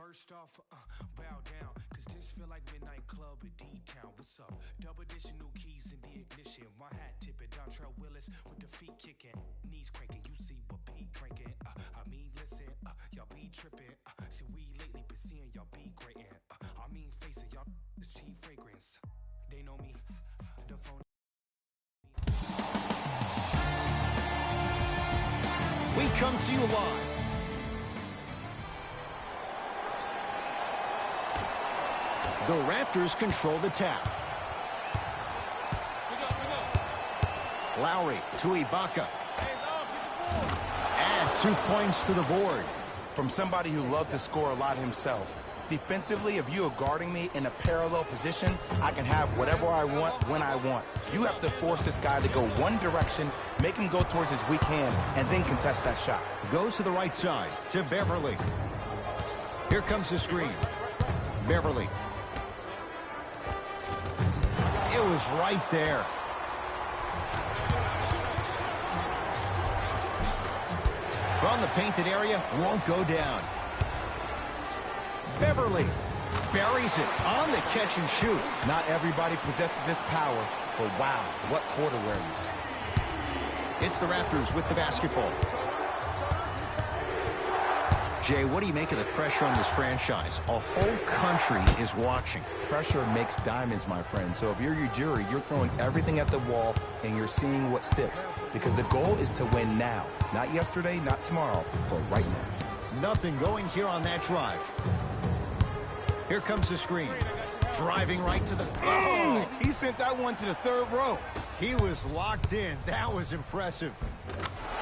First off, bow down, cause this feel like midnight club at D-Town. What's up? Double edition, new keys in the ignition. My hat tipping, Dontrell Willis with the feet kicking. Knees cranking, you see what Pete cranking. I mean, listen, y'all be tripping. See, we lately been seeing y'all be grating. I mean, face it, y'all is cheap fragrance. They know me, the phone. We come to you live. The Raptors control the tap. Lowry to Ibaka. Add 2 points to the board. From somebody who loved to score a lot himself, defensively, if you are guarding me in a parallel position, I can have whatever I want when I want. You have to force this guy to go one direction, make him go towards his weak hand, and then contest that shot. Goes to the right side to Beverly. Here comes the screen. Beverly. It was right there. From the painted area, won't go down. Beverly buries it on the catch and shoot. Not everybody possesses this power, but wow, what court awareness. It's the Raptors with the basketball. Jay, what do you make of the pressure on this franchise? A whole country is watching. Pressure makes diamonds, my friend. So if you're your jury, you're throwing everything at the wall and you're seeing what sticks. Because the goal is to win now. Not yesterday, not tomorrow, but right now. Nothing going here on that drive. Here comes the screen. Driving right to the... Oh, he sent that one to the third row. He was locked in. That was impressive.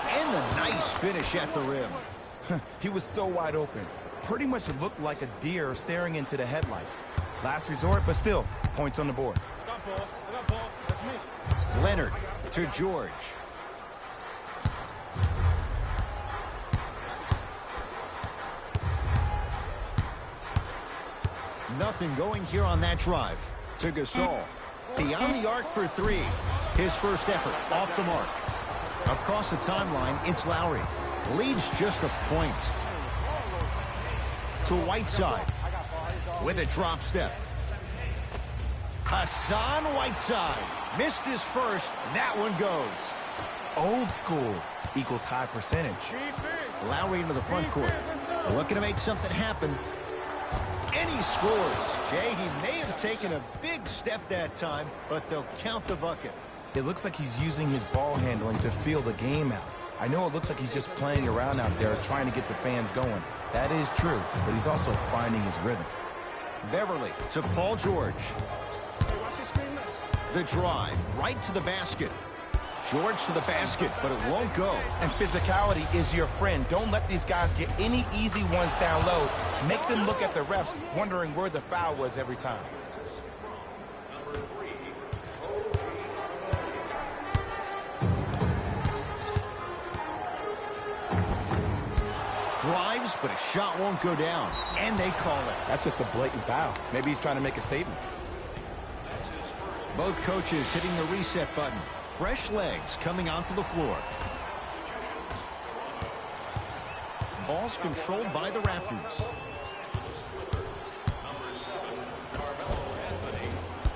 And a nice finish at the rim. He was so wide open. Pretty much looked like a deer staring into the headlights. Last resort, but still, points on the board. I got ball. That's me. Leonard to George. Nothing going here on that drive. To Gasol. Beyond the arc for three. His first effort off the mark. Across the timeline, it's Lowry. Leads just a point. To Whiteside. With a drop step. Hassan Whiteside. Missed his first. That one goes. Old school equals high percentage. Lowry into the front court. Looking to make something happen. And he scores. Jay, he may have taken a big step that time, but they'll count the bucket. It looks like he's using his ball handling to feel the game out. I know it looks like he's just playing around out there trying to get the fans going. That is true, but he's also finding his rhythm. Beverly to Paul George. The drive right to the basket. George to the basket, but it won't go. And physicality is your friend. Don't let these guys get any easy ones down low. Make them look at the refs, wondering where the foul was every time. Drives, but a shot won't go down. And they call it. That's just a blatant foul. Maybe he's trying to make a statement. Both coaches hitting the reset button. Fresh legs coming onto the floor. Ball's controlled by the Raptors.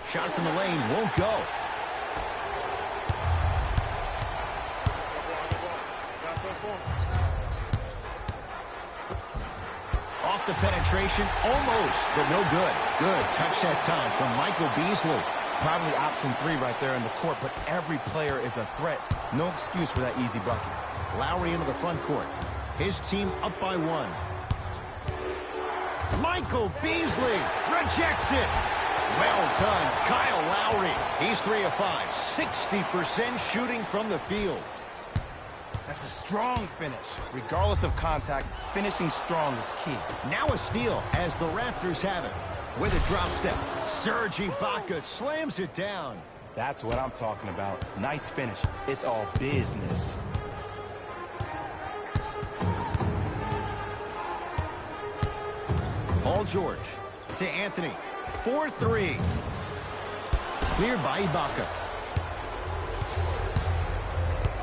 Shot from the lane won't go. Off the penetration, almost, but no good. Good touch that time from Michael Beasley. Probably option 3 right there in the court, but every player is a threat. No excuse for that easy bucket. Lowry into the front court. His team up by 1. Michael Beasley rejects it. Well done, Kyle Lowry. He's 3 of 5, 60% shooting from the field. That's a strong finish. Regardless of contact, finishing strong is key. Now a steal as the Raptors have it. With a drop step, Serge Ibaka slams it down. That's what I'm talking about. Nice finish. It's all business. Paul George to Anthony. 4-3. Cleared by Ibaka.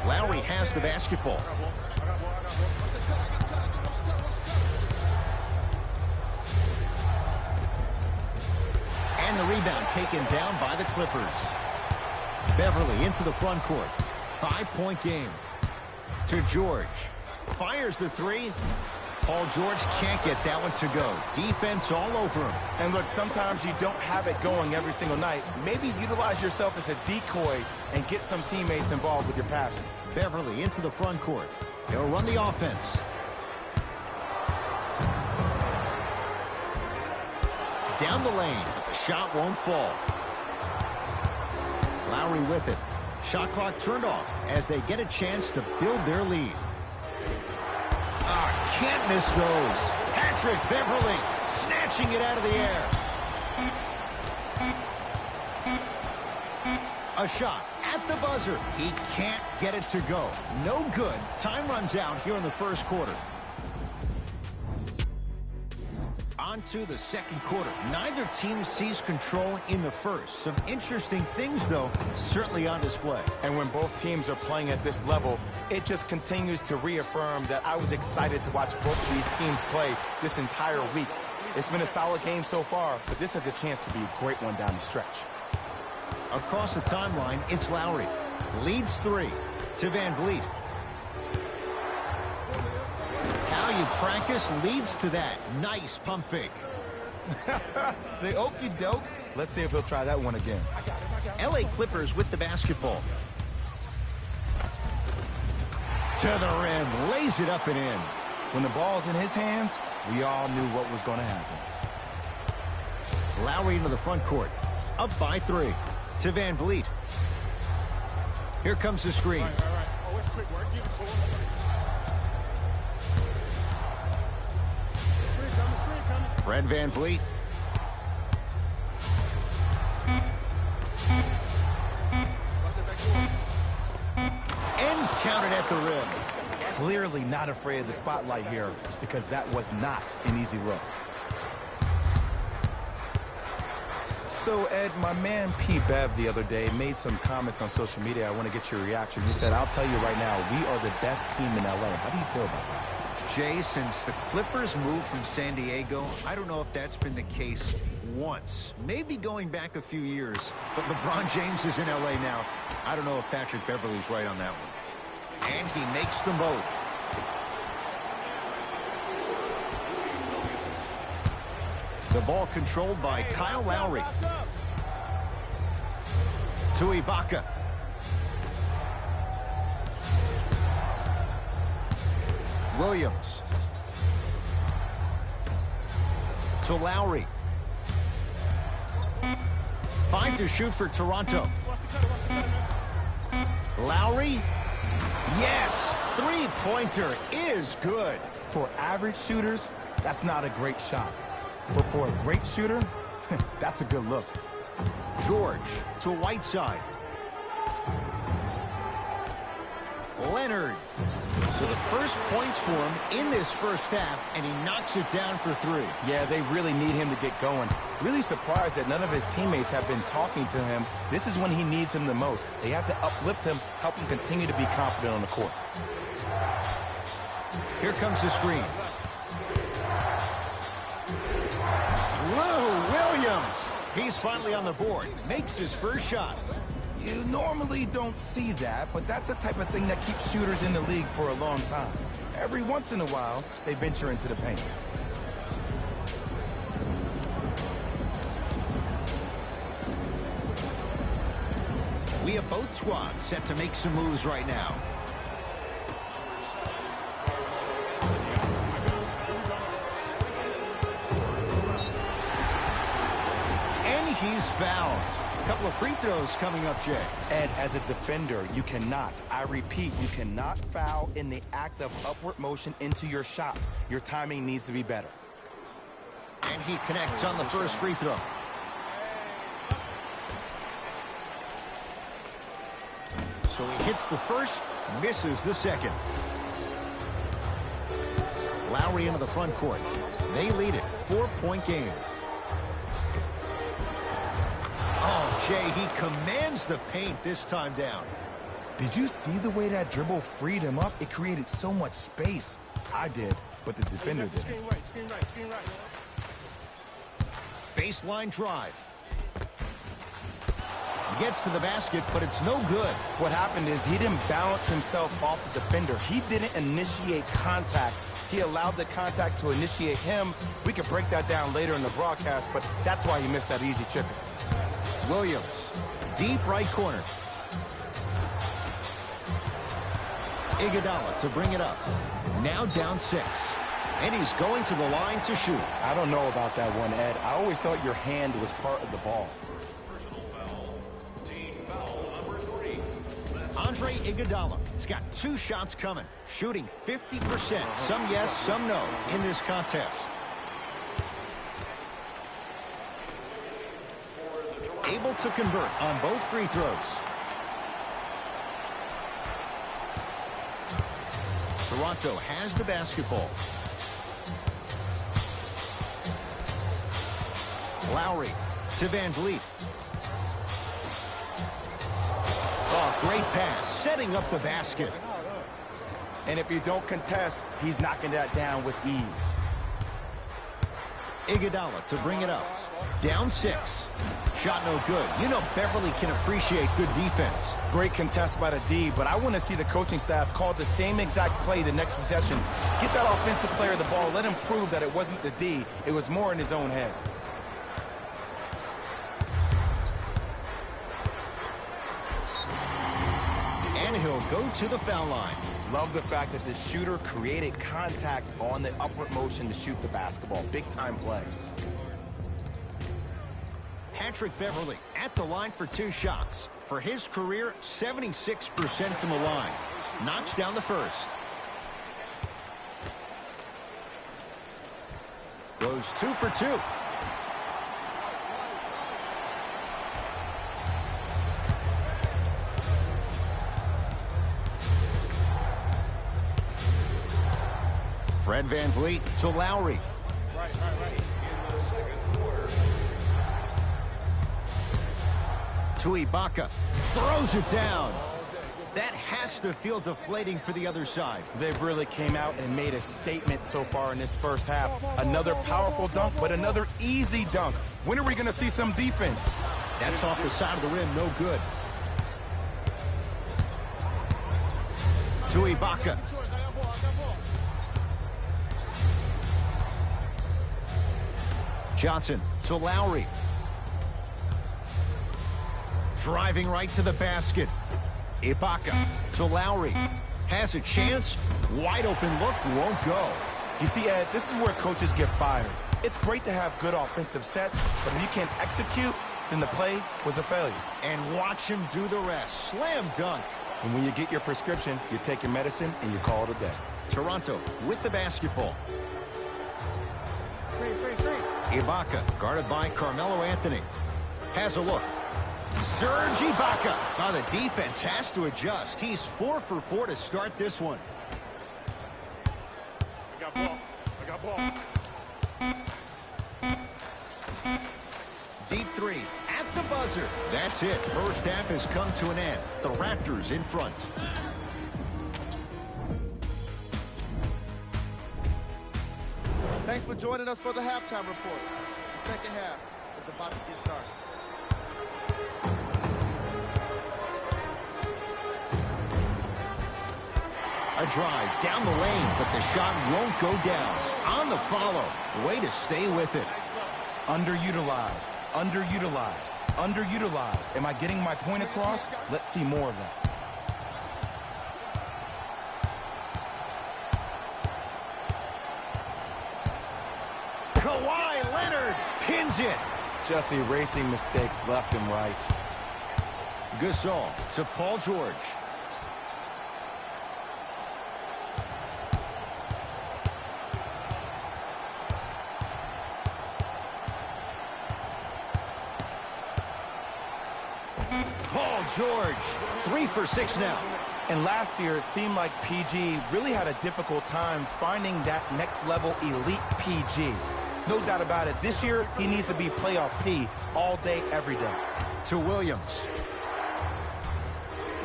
Lowry has the basketball. rebound taken down by the Clippers. Beverly into the front court. 5-point game. To George. Fires the three. Paul George can't get that one to go. Defense all over him. And look, sometimes you don't have it going every single night. Maybe utilize yourself as a decoy and get some teammates involved with your passing. Beverly into the front court. He'll run the offense. Down the lane, but the shot won't fall. Lowry with it. Shot clock turned off as they get a chance to build their lead. Can't miss those. Patrick Beverly snatching it out of the air. A shot at the buzzer. He can't get it to go. No good. Time runs out here in the first quarter. On to the second quarter. Neither team sees control in the first. Some interesting things, though, certainly on display. And when both teams are playing at this level, it just continues to reaffirm that I was excited to watch both of these teams play this entire week. It's been a solid game so far, but this has a chance to be a great one down the stretch. Across the timeline, it's Lowry. Leads 3 to Van Vliet. How you practice leads to that. Nice pump fake. The okie doke. Let's see if he'll try that one again. LA Clippers with the basketball. To the rim. Lays it up and in. When the ball's in his hands, we all knew what was going to happen. Lowry into the front court. Up by 3 to Van Vliet. Here comes the screen. All right. Oh, it's quick work. Give it to him. Screen coming. Fred Van Vliet. And counted at the rim. Clearly not afraid of the spotlight here because that was not an easy look. So, Ed, my man P. Bev the other day made some comments on social media. I want to get your reaction. He said, I'll tell you right now, we are the best team in LA. How do you feel about that? Jay, since the Clippers moved from San Diego, I don't know if that's been the case once. Maybe going back a few years. But LeBron James is in LA now. I don't know if Patrick Beverly's right on that one. And he makes them both. The ball controlled by Kyle Lowry. To Ibaka. Williams. To Lowry. 5 to shoot for Toronto. Lowry. Yes! Three-pointer is good. For average shooters, that's not a great shot. But for a great shooter, that's a good look. George to Whiteside. Leonard. So the first points for him in this first half, and he knocks it down for 3. Yeah, they really need him to get going. Really surprised that none of his teammates have been talking to him. This is when he needs him the most. They have to uplift him, help him continue to be confident on the court. Here comes the screen. Lou Williams. He's finally on the board. Makes his first shot. You normally don't see that, but that's the type of thing that keeps shooters in the league for a long time. Every once in a while, they venture into the paint. We have both squads set to make some moves right now. And he's fouled. A couple of free throws coming up, Jay. Ed, as a defender, you cannot, I repeat, you cannot foul in the act of upward motion into your shot. Your timing needs to be better. And he connects on the first free throw. So he hits the first, misses the second. Lowry into the front court. They lead it. 4-point game. Oh, Jay, he commands the paint this time down. Did you see the way that dribble freed him up? It created so much space. I did, but the defender didn't. Screen right. Baseline drive. Gets to the basket, but it's no good. What happened is he didn't balance himself off the defender. He didn't initiate contact. He allowed the contact to initiate him. We could break that down later in the broadcast, but that's why he missed that easy chipper. Williams, deep right corner. Iguodala to bring it up. Now down 6. And he's going to the line to shoot. I don't know about that one, Ed. I always thought your hand was part of the ball. Andre Iguodala has got 2 shots coming, shooting 50%, some yes, some no, in this contest. Able to convert on both free throws. Toronto has the basketball. Lowry to Van Vliet. Oh, great pass, setting up the basket. And if you don't contest, he's knocking that down with ease. Iguodala to bring it up. Down 6. Shot no good. You know Beverly can appreciate good defense. Great contest by the D, but I want to see the coaching staff call the same exact play the next possession. Get that offensive player the ball. Let him prove that it wasn't the D. It was more in his own head. And he'll go to the foul line. Love the fact that the shooter created contact on the upward motion to shoot the basketball. Big time play. Patrick Beverly at the line for 2 shots. For his career, 76% from the line. Knocks down the first. Goes 2 for 2. Fred Van Vliet to Lowry. To Ibaka. Throws it down. That has to feel deflating for the other side. They've really came out and made a statement so far in this first half. Another powerful dunk, but another easy dunk. When are we going to see some defense? That's off the side of the rim, no good. To Ibaka. Johnson to Lowry. Driving right to the basket. Ibaka to Lowry. Has a chance. Wide open look. Won't go. You see, Ed, this is where coaches get fired. It's great to have good offensive sets, but if you can't execute, then the play was a failure. And watch him do the rest. Slam dunk. And when you get your prescription, you take your medicine and you call it a day. Toronto with the basketball. Ibaka, guarded by Carmelo Anthony. Has a look. Serge Ibaka. Oh, the defense has to adjust. He's 4 for 4 to start this one. I got ball. I got ball. Deep 3 at the buzzer. That's it. First half has come to an end. The Raptors in front. Thanks for joining us for the halftime report. The second half is about to get started. A drive down the lane, but the shot won't go down. On the follow. Way to stay with it. Underutilized, underutilized, underutilized. Am I getting my point across? Let's see more of that. Kawhi Leonard pins it. Just erasing mistakes left and right. Gasol to Paul George. Paul George, 3 for 6 now. And last year, it seemed like PG really had a difficult time finding that next level elite PG. No doubt about it. This year, he needs to be playoff P all day, every day. To Williams.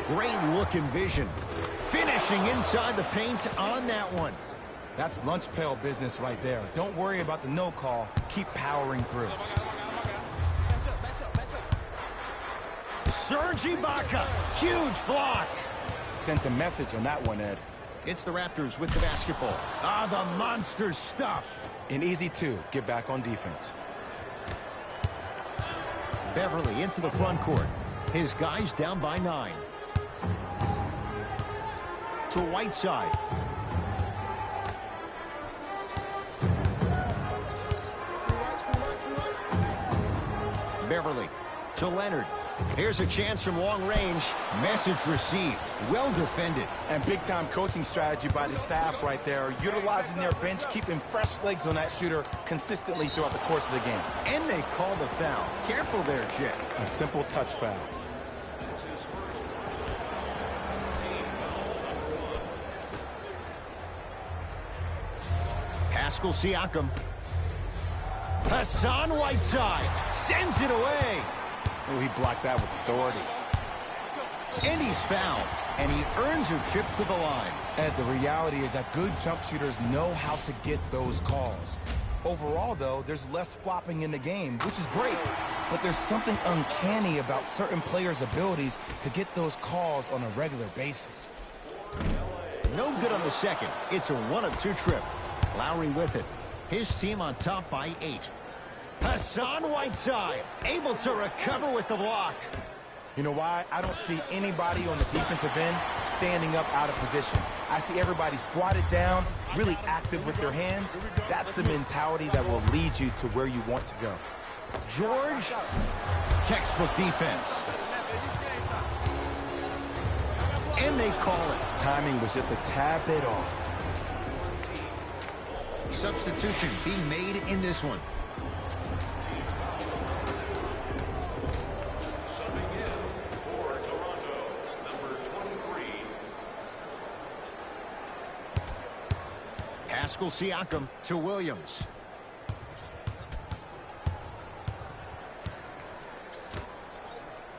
Great look and vision. Finishing inside the paint on that one. That's lunch pail business right there. Don't worry about the no call. Keep powering through. Serge Ibaka. Huge block. Sent a message on that one, Ed. It's the Raptors with the basketball. Ah, the monster stuff. An easy two. Get back on defense. Beverly into the front court. His guys down by 9. To Whiteside. Beverly to Leonard. Here's a chance from long range. Message received. Well defended. And big-time coaching strategy by the staff right there, utilizing their bench, keeping fresh legs on that shooter consistently throughout the course of the game. And they call the foul. Careful there, Jay. A simple touch foul. Pascal Siakam. Hassan Whiteside sends it away. Oh, he blocked that with authority. And he's fouled, and he earns a trip to the line. Ed, the reality is that good jump shooters know how to get those calls. Overall, though, there's less flopping in the game, which is great. But there's something uncanny about certain players' abilities to get those calls on a regular basis. No good on the second. It's a 1-of-2 trip. Lowry with it. His team on top by 8. Hassan Whiteside able to recover with the block. You know why? I don't see anybody on the defensive end standing up out of position. I see everybody squatted down, really active with their hands. That's the mentality that will lead you to where you want to go. George, textbook defense. And they call it. Timing was just a tad bit off. Substitution being made in this one. Pascal Siakam to Williams.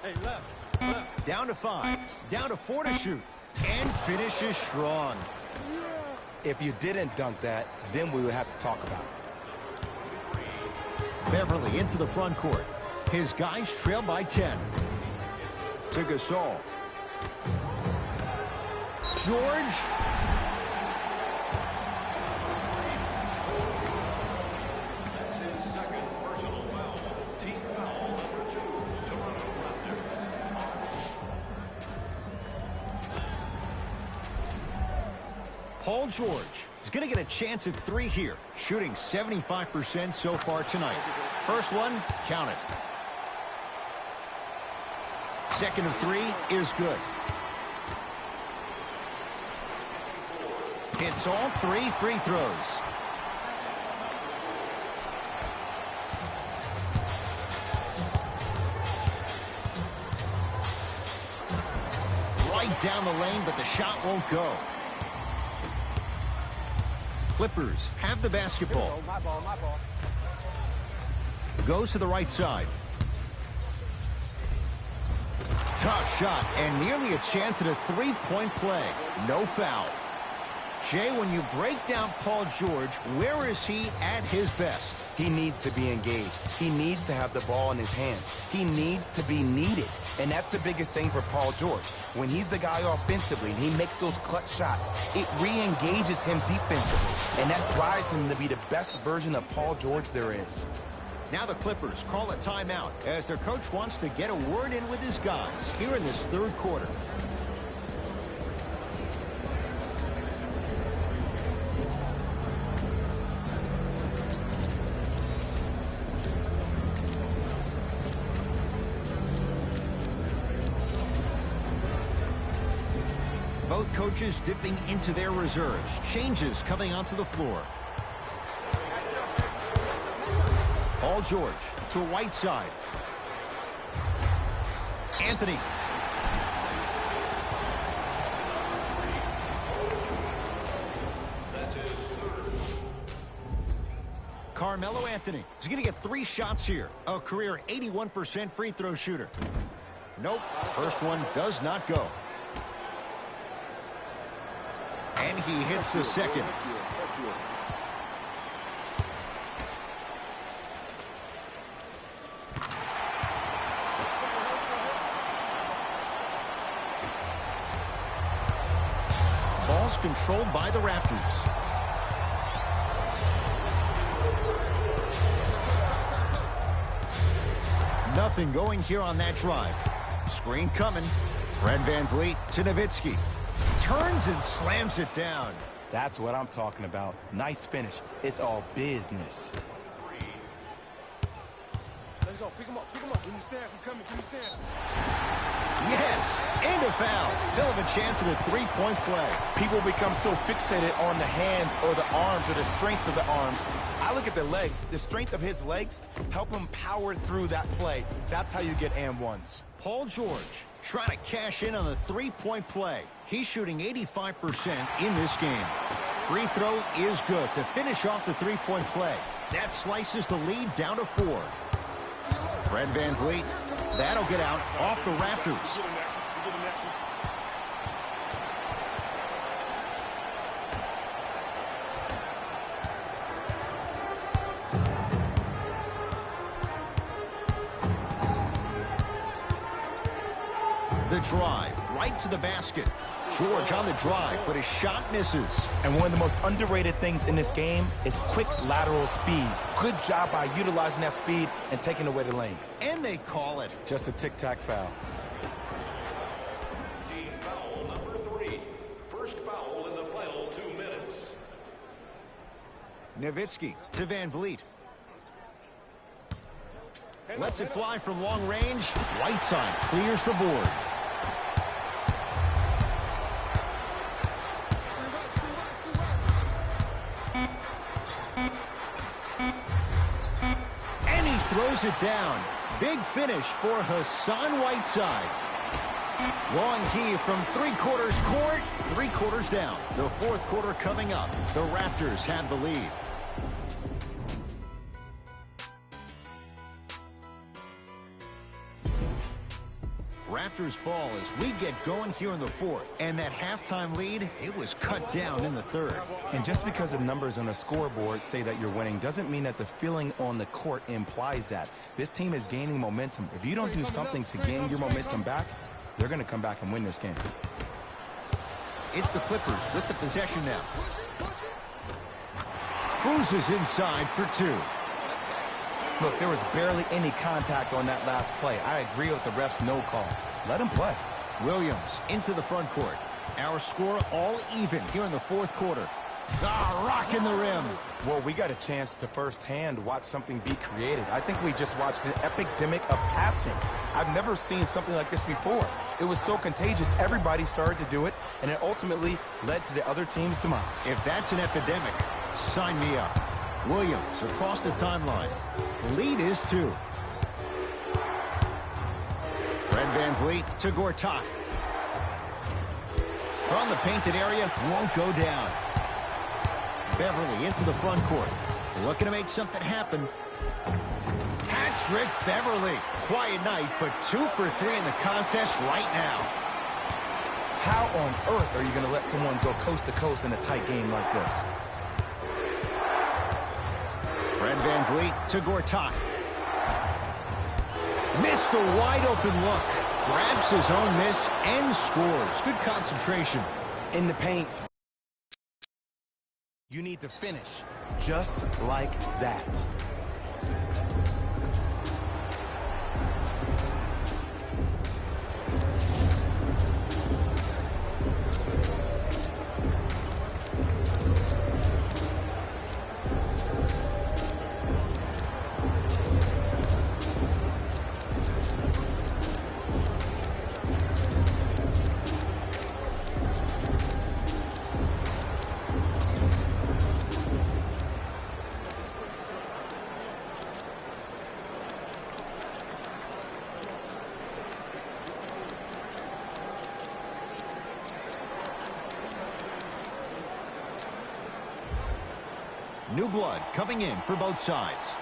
Hey, left. Down to 5. Down to 4 to shoot. And finishes strong. If you didn't dunk that, then we would have to talk about it. Beverly into the front court. His guys trail by 10. To Gasol. George. That's his second personal foul. Team foul number 2, Toronto Raptors. Paul George is going to get a chance at 3 here, shooting 75% so far tonight. First one, count it. Second of 3 is good. Hits all 3 free throws. Right down the lane, but the shot won't go. Clippers have the basketball. My ball. Goes to the right side. Tough shot and nearly a chance at a 3-point play. No foul. Jay, when you break down Paul George, where is he at his best? He needs to be engaged. He needs to have the ball in his hands. He needs to be needed. And that's the biggest thing for Paul George. When he's the guy offensively and he makes those clutch shots, it re-engages him defensively. And that drives him to be the best version of Paul George there is. Now the Clippers call a timeout as their coach wants to get a word in with his guys here in this third quarter. Both coaches dipping into their reserves. Changes coming onto the floor. Paul George to Whiteside. Anthony. Carmelo Anthony is going to get 3 shots here. A career 81% free throw shooter. Nope. First one does not go. And he hits the second. controlled by the Raptors. Nothing going here on that drive. Screen coming. Fred VanVleet to Nowitzki. Turns and slams it down. That's what I'm talking about. Nice finish. It's all business. Let's go. Pick him up. Pick him up. When he stands, he's coming. When he stands. Yes, and a foul. They'll have a chance at a three-point play. People become so fixated on the hands or the arms or the strengths of the arms. I look at the legs. The strength of his legs help him power through that play. That's how you get and ones. Paul George trying to cash in on the three-point play. He's shooting 85% in this game. Free throw is good to finish off the three-point play. That slices the lead down to 4. Fred VanVleet, that'll get out off the Raptors. The drive, right to the basket. George on the drive, but his shot misses. And one of the most underrated things in this game is quick lateral speed. Good job by utilizing that speed and taking away the lane. And they call it. Just a tic-tac foul. Team foul number 3. First foul in the final 2 minutes. Nowitzki to VanVleet. Lets it fly from long range. Whiteside clears the board. Throws it down. Big finish for Hassan Whiteside. Long heave from three-quarters court, 3/4 down. The fourth quarter coming up. The Raptors have the lead. Raptors ball as we get going here in the fourth. And that halftime lead, it was cut down in the third. And just because the numbers on the scoreboard say that you're winning doesn't mean that the feeling on the court implies that. This team is gaining momentum. If you don't do something to gain your momentum back, they're going to come back and win this game. It's the Clippers with the possession now. Cruises inside for 2. Look, there was barely any contact on that last play. I agree with the ref's no call. Let him play. Williams into the front court. Our score all even here in the fourth quarter. Rocking the rim. Well, we got a chance to firsthand watch something be created. I think we just watched an epidemic of passing. I've never seen something like this before. It was so contagious, everybody started to do it, and it ultimately led to the other team's demise. If that's an epidemic, sign me up. Williams across the timeline. The lead is 2. Fred VanVleet to Gortat. From the painted area, won't go down. Beverly into the front court. Looking to make something happen. Patrick Beverly. Quiet night, but 2 for 3 in the contest right now. How on earth are you going to let someone go coast to coast in a tight game like this? Fred VanVleet to Gortat. Missed a wide open look. Grabs his own miss and scores. Good concentration. In the paint, you need to finish just like that. New blood coming in for both sides.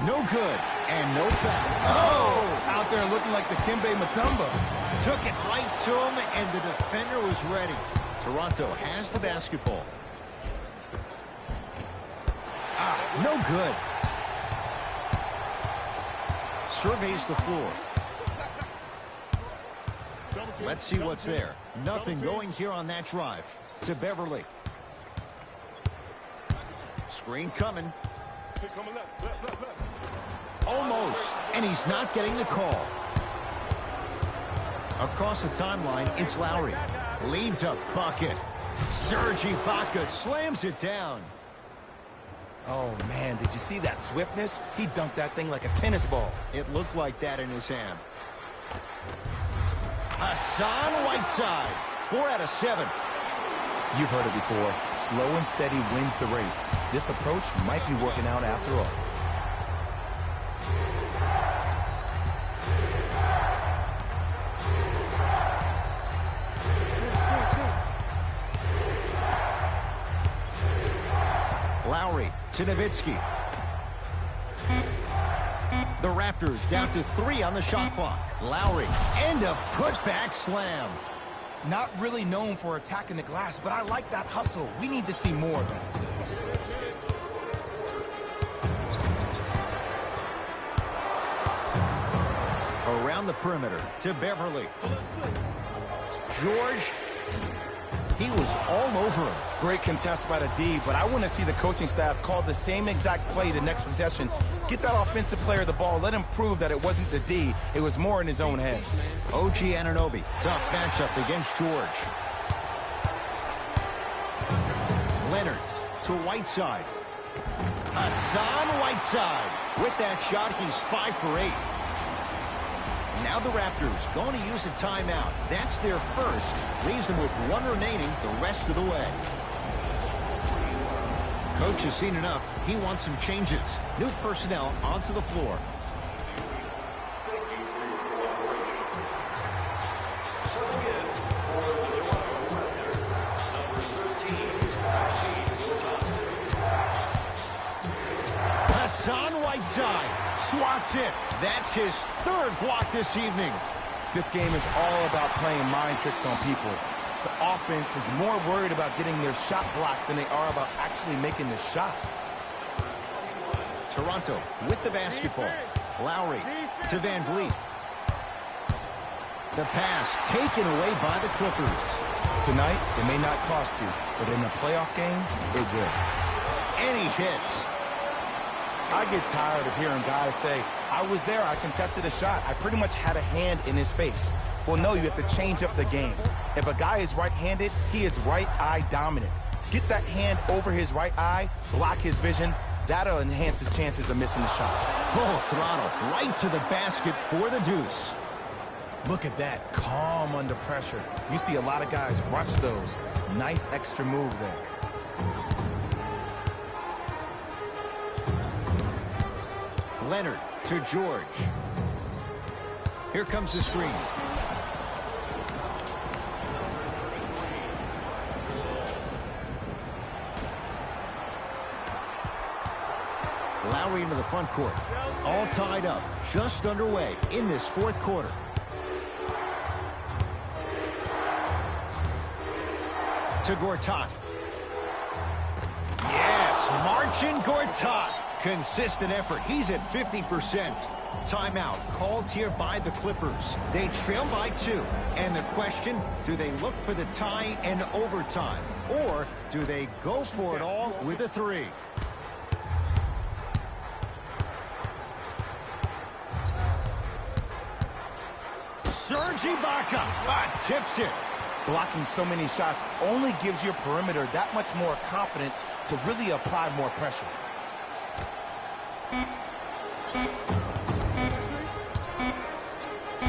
No good, and no foul. Oh! Out there looking like the Kimbe Mutombo. Took it right to him, and the defender was ready. Toronto has the basketball. No good. surveys the floor. Let's see what's there. Nothing going here on that drive. To Beverly. Screen coming. Almost. And he's not getting the call. Across the timeline, it's Lowry. Leads a bucket. Serge Ibaka slams it down. Oh, man, did you see that swiftness? He dunked that thing like a tennis ball. It looked like that in his hand. Hassan Whiteside, 4 out of 7. You've heard it before. Slow and steady wins the race. This approach might be working out after all. Lowry to Nowitzki. The Raptors down to 3 on the shot clock. Lowry, and a putback slam. Not really known for attacking the glass, but I like that hustle. We need to see more of that. Around the perimeter to Beverly. George, he was all over him. Great contest by the D, but I want to see the coaching staff call the same exact play the next possession. Get that offensive player the ball. Let him prove that it wasn't the D. It was more in his own head. OG Anunoby, tough matchup against George. Leonard to Whiteside. Hassan Whiteside. With that shot, he's 5 for 8. Now the Raptors going to use a timeout. That's their first. Leaves them with 1 remaining the rest of the way. Coach has seen enough. He wants some changes. New personnel onto the floor. Thank you for your cooperation. Subbing in for the Toronto Raptors, number 13, Hassan Whiteside swats it. That's his 3rd block this evening. This game is all about playing mind tricks on people. The offense is more worried about getting their shot blocked than they are about actually making the shot. Toronto with the basketball. Lowry to Van Vliet. The pass taken away by the Clippers. Tonight, it may not cost you, but in a playoff game, it will. And he hits. I get tired of hearing guys say, I was there, I contested a shot, I pretty much had a hand in his face. Well, no, you have to change up the game. If a guy is right-handed, he is right eye dominant. Get that hand over his right eye, block his vision. That'll enhance his chances of missing the shot. Full throttle, right to the basket for the deuce. Look at that, calm under pressure. You see a lot of guys rush those. Nice extra move there. Leonard to George. Here comes the screen. Lowry into the front court. All tied up, just underway in this 4th quarter. To Gortat. Yes, marching Gortat. Consistent effort. He's at 50%. Timeout called here by the Clippers. They trail by 2. And the question, do they look for the tie in overtime? Or do they go for it all with a 3? Serge Ibaka tips it. Blocking so many shots only gives your perimeter that much more confidence to really apply more pressure.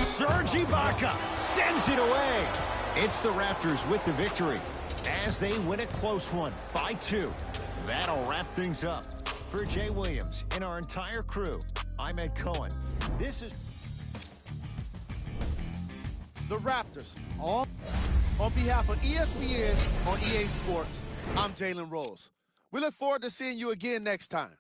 Serge Ibaka sends it away. It's the Raptors with the victory as they win a close one by 2. That'll wrap things up. For Jay Williams and our entire crew, I'm Ed Cohen. This is The Raptors, on behalf of ESPN on EA Sports, I'm Jalen Rose. We look forward to seeing you again next time.